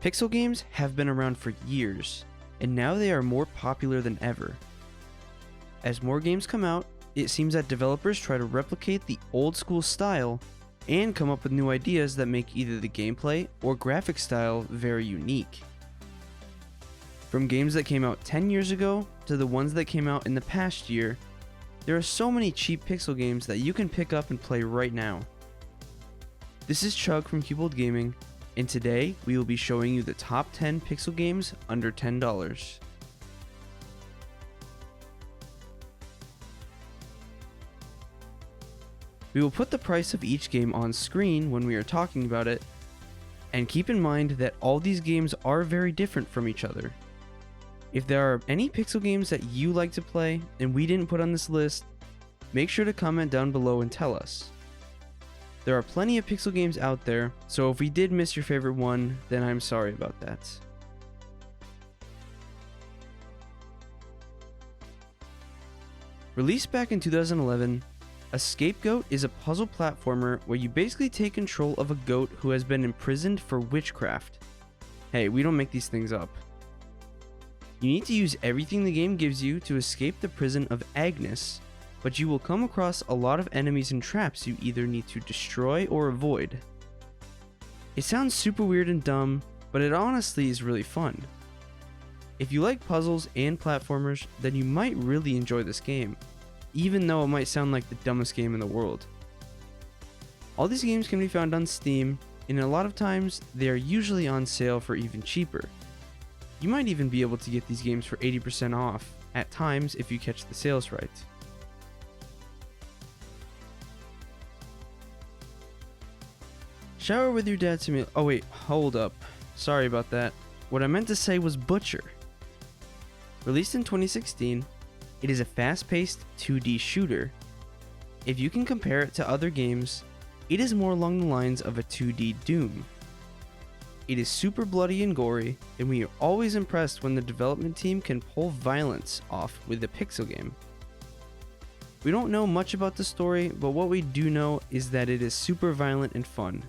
Pixel games have been around for years, and now they are more popular than ever. As more games come out, it seems that developers try to replicate the old school style and come up with new ideas that make either the gameplay or graphic style very unique. From games that came out 10 years ago to the ones that came out in the past year, there are so many cheap pixel games that you can pick up and play right now. This is Chug from Deadbolt Gaming, and today we will be showing you the top 10 pixel games under $10. We will put the price of each game on screen when we are talking about it, and keep in mind that all these games are very different from each other. If there are any pixel games that you like to play and we didn't put on this list, make sure to comment down below and tell us. There are plenty of pixel games out there, so if we did miss your favorite one, then I'm sorry about that. Released back in 2011, a Scapegoat is a puzzle platformer where you basically take control of a goat who has been imprisoned for witchcraft. Hey, we don't make these things up. You need to use everything the game gives you to escape the prison of Agnes, but you will come across a lot of enemies and traps you either need to destroy or avoid. It sounds super weird and dumb, but it honestly is really fun. If you like puzzles and platformers, then you might really enjoy this game, even though it might sound like the dumbest game in the world. All these games can be found on Steam, and a lot of times they are usually on sale for even cheaper. You might even be able to get these games for 80% off at times if you catch the sales right. Shower with your dad simulator. Oh wait, hold up. Sorry about that. What I meant to say was Butcher. Released in 2016, it is a fast-paced 2D shooter. If you can compare it to other games, it is more along the lines of a 2D Doom. It is super bloody and gory, and we are always impressed when the development team can pull violence off with a pixel game. We don't know much about the story, but what we do know is that it is super violent and fun.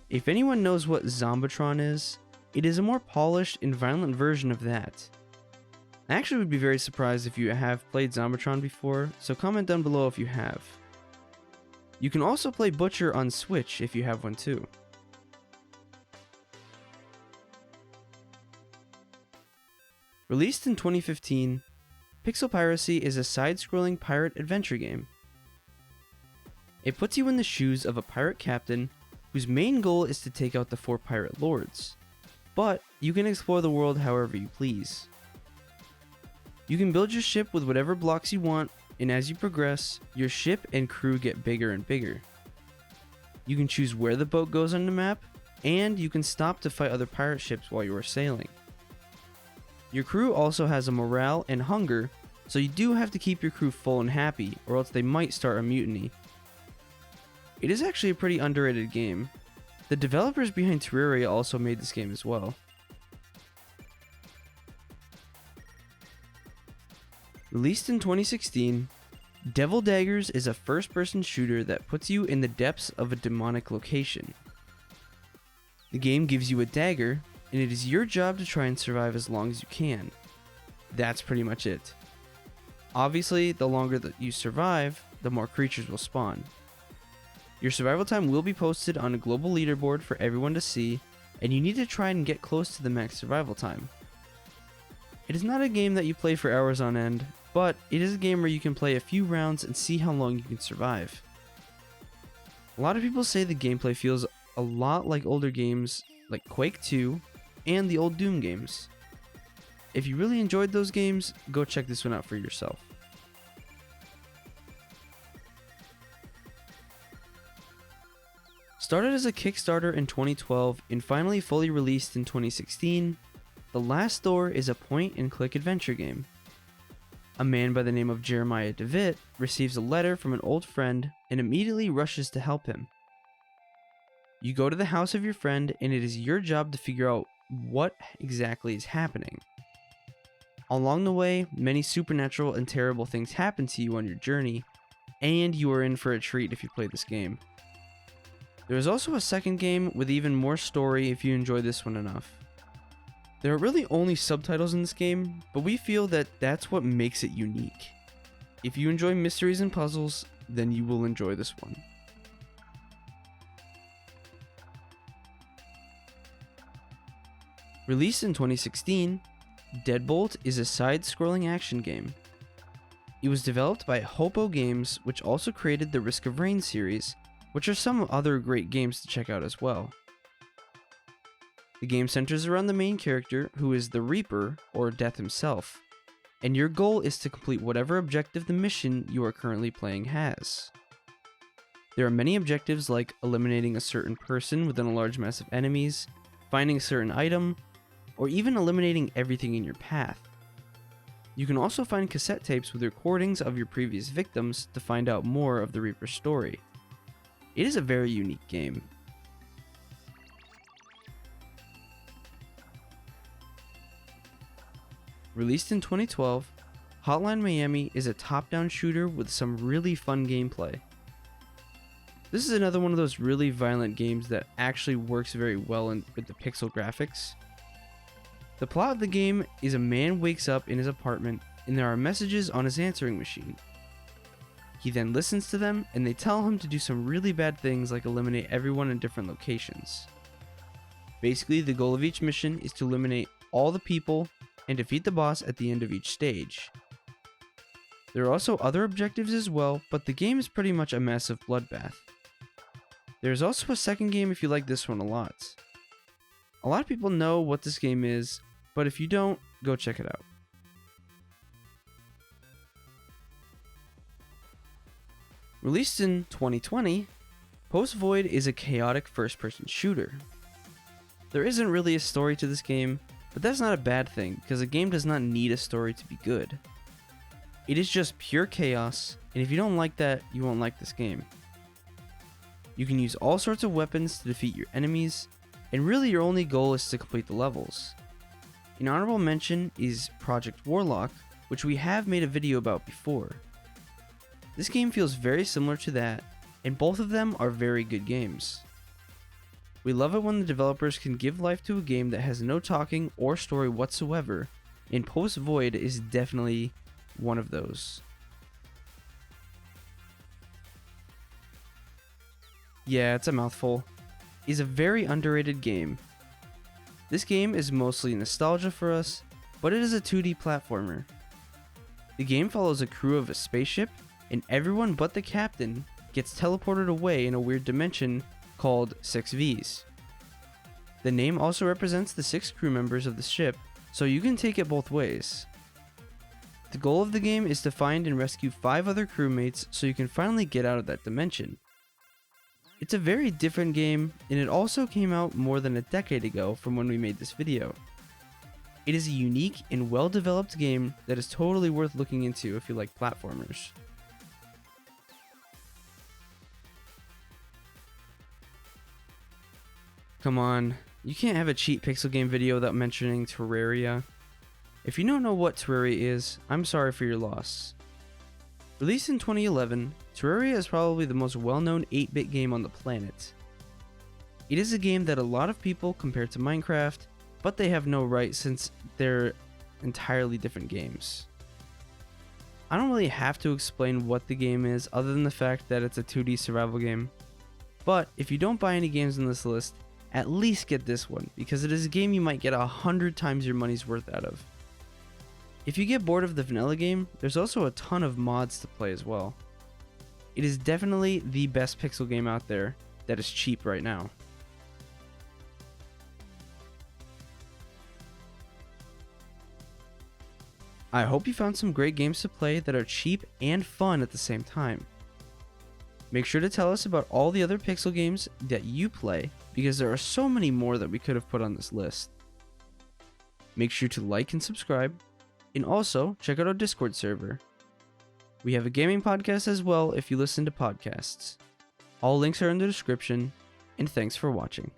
If anyone knows what Zombatron is, it is a more polished and violent version of that. I actually would be very surprised if you have played Zombatron before, so comment down below if you have. You can also play Butcher on Switch if you have one too. Released in 2015, Pixel Piracy is a side-scrolling pirate adventure game. It puts you in the shoes of a pirate captain whose main goal is to take out the 4 pirate lords, but you can explore the world however you please. You can build your ship with whatever blocks you want, and as you progress, your ship and crew get bigger and bigger. You can choose where the boat goes on the map, and you can stop to fight other pirate ships while you are sailing. Your crew also has a morale and hunger, so you do have to keep your crew full and happy, or else they might start a mutiny. It is actually a pretty underrated game. The developers behind Terraria also made this game as well. Released in 2016, Daggers is a first-person shooter that puts you in the depths of a demonic location. The game gives you a dagger, and it is your job to try and survive as long as you can. That's pretty much it. Obviously, the longer that you survive, the more creatures will spawn. Your survival time will be posted on a global leaderboard for everyone to see, and you need to try and get close to the max survival time. It is not a game that you play for hours on end, but it is a game where you can play a few rounds and see how long you can survive. A lot of people say the gameplay feels a lot like older games like Quake 2 and the old Doom games. If you really enjoyed those games, go check this one out for yourself. Started as a Kickstarter in 2012 and finally fully released in 2016, The Last Door is a point-and-click adventure game. A man by the name of Jeremiah DeWitt receives a letter from an old friend and immediately rushes to help him. You go to the house of your friend, and it is your job to figure out what exactly is happening. Along the way, many supernatural and terrible things happen to you on your journey, and you are in for a treat if you play this game. There is also a second game with even more story if you enjoy this one enough. There are really only subtitles in this game, but we feel that that's what makes it unique. If you enjoy mysteries and puzzles, then you will enjoy this one. Released in 2016, Deadbolt is a side-scrolling action game. It was developed by Hopo Games, which also created the Risk of Rain series, which are some other great games to check out as well. The game centers around the main character, who is the Reaper, or Death himself, and your goal is to complete whatever objective the mission you are currently playing has. There are many objectives like eliminating a certain person within a large mass of enemies, finding a certain item, or even eliminating everything in your path. You can also find cassette tapes with recordings of your previous victims to find out more of the Reaper's story. It is a very unique game. Released in 2012, Hotline Miami is a top-down shooter with some really fun gameplay. This is another one of those really violent games that actually works very well with the pixel graphics. The plot of the game is a man wakes up in his apartment and there are messages on his answering machine. He then listens to them and they tell him to do some really bad things like eliminate everyone in different locations. Basically, the goal of each mission is to eliminate all the people and defeat the boss at the end of each stage. There are also other objectives as well, but the game is pretty much a massive bloodbath. There is also a second game if you like this one a lot. A lot of people know what this game is, but if you don't, go check it out. Released in 2020, Post Void is a chaotic first-person shooter. There isn't really a story to this game, but that's not a bad thing because a game does not need a story to be good. It is just pure chaos, and if you don't like that, you won't like this game. You can use all sorts of weapons to defeat your enemies, and really your only goal is to complete the levels. An honorable mention is Project Warlock, which we have made a video about before. This game feels very similar to that, and both of them are very good games. We love it when the developers can give life to a game that has no talking or story whatsoever, and Post Void is definitely one of those. Yeah, it's a mouthful. Is a very underrated game. This game is mostly nostalgia for us, but it is a 2D platformer. The game follows a crew of a spaceship, and everyone but the captain gets teleported away in a weird dimension called 6Vs. The name also represents the 6 crew members of the ship, so you can take it both ways. The goal of the game is to find and rescue 5 other crewmates so you can finally get out of that dimension. It's a very different game, and it also came out more than a decade ago from when we made this video. It is a unique and well-developed game that is totally worth looking into if you like platformers. Come on, you can't have a cheap pixel game video without mentioning Terraria. If you don't know what Terraria is, I'm sorry for your loss. Released in 2011, Terraria is probably the most well-known 8-bit game on the planet. It is a game that a lot of people compare to Minecraft, but they have no right since they're entirely different games. I don't really have to explain what the game is other than the fact that it's a 2D survival game. But if you don't buy any games on this list, at least get this one, because it is a game you might get 100 times your money's worth out of. If you get bored of the vanilla game, there's also a ton of mods to play as well. It is definitely the best pixel game out there that is cheap right now. I hope you found some great games to play that are cheap and fun at the same time. Make sure to tell us about all the other pixel games that you play, because there are so many more that we could have put on this list. Make sure to like and subscribe, and also check out our Discord server. We have a gaming podcast as well if you listen to podcasts. All links are in the description, and thanks for watching.